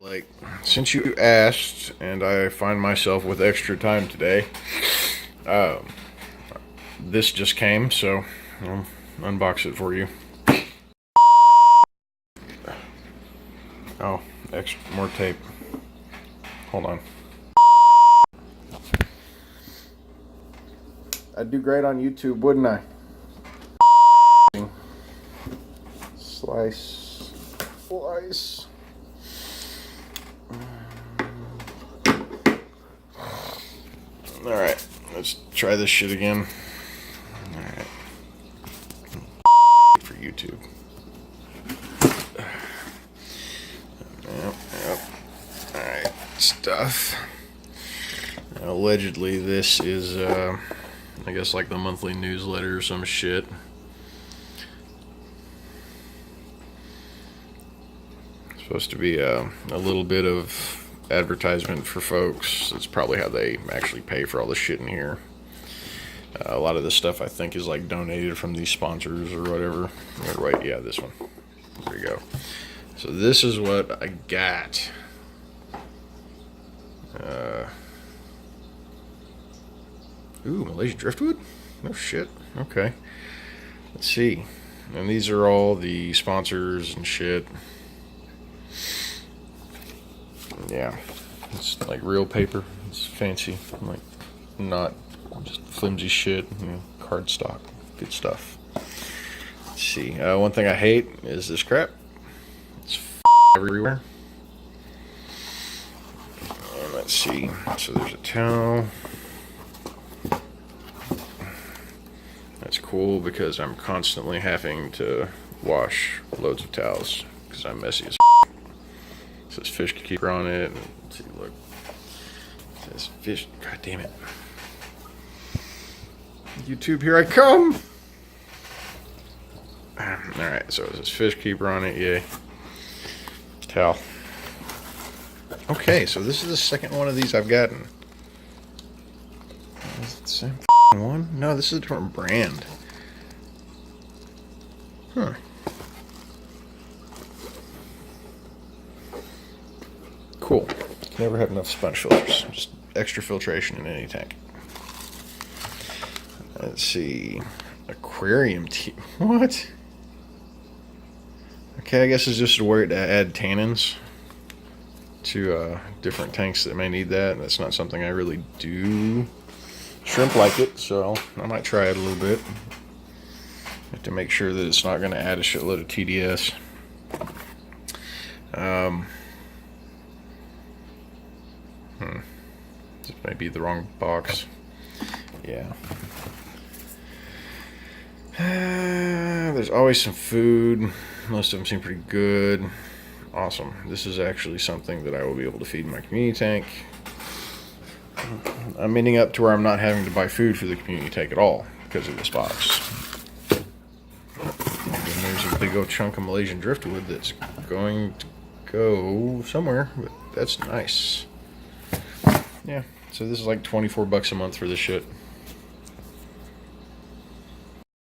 Like, since you asked, and I find myself with extra time today, um, this just came, so I'll unbox it for you. Oh, extra more tape. Hold on. I'd do great on YouTube, wouldn't I? Slice. Alright, let's try this shit again. Alright. For YouTube. Yep. Alright, stuff. Allegedly, this is, I guess, like the monthly newsletter or some shit. Supposed to be a little bit of advertisement for folks. It's probably how they actually pay for all the shit in here. A lot of this stuff I think is like donated from these sponsors or whatever. Or wait, yeah, this one. There you go. So this is what I got. Ooh, Malaysian driftwood? No shit. Okay. Let's see. And these are all the sponsors and shit. Yeah. It's like real paper. It's fancy. Like, not just flimsy shit. You know, cardstock. Good stuff. Let's see. One thing I hate is this crap. It's everywhere. And let's see. So there's a towel. That's cool because I'm constantly having to wash loads of towels because I'm messy as f. It says fish keeper on it. Let's see, look. It says fish. God damn it. YouTube, here I come. Alright, so it says fish keeper on it. Yay. Towel. Okay, so this is the second one of these I've gotten. Is it the same one? No, this is a different brand. Huh. Cool. Never have enough sponge filters. Just extra filtration in any tank. Let's see. Aquarium tea. What? Okay, I guess it's just a way to add tannins to different tanks that may need that. That's not something I really do. Shrimp like it, so I might try it a little bit. Have to make sure that it's not going to add a shitload of TDS. This may be the wrong box. Yeah. There's always some food. Most of them seem pretty good. Awesome. This is actually something that I will be able to feed my community tank. I'm ending up to where I'm not having to buy food for the community tank at all because of this box. And there's a big old chunk of Malaysian driftwood that's going to go somewhere, but that's nice. Yeah, so this is like 24 bucks a month for this shit.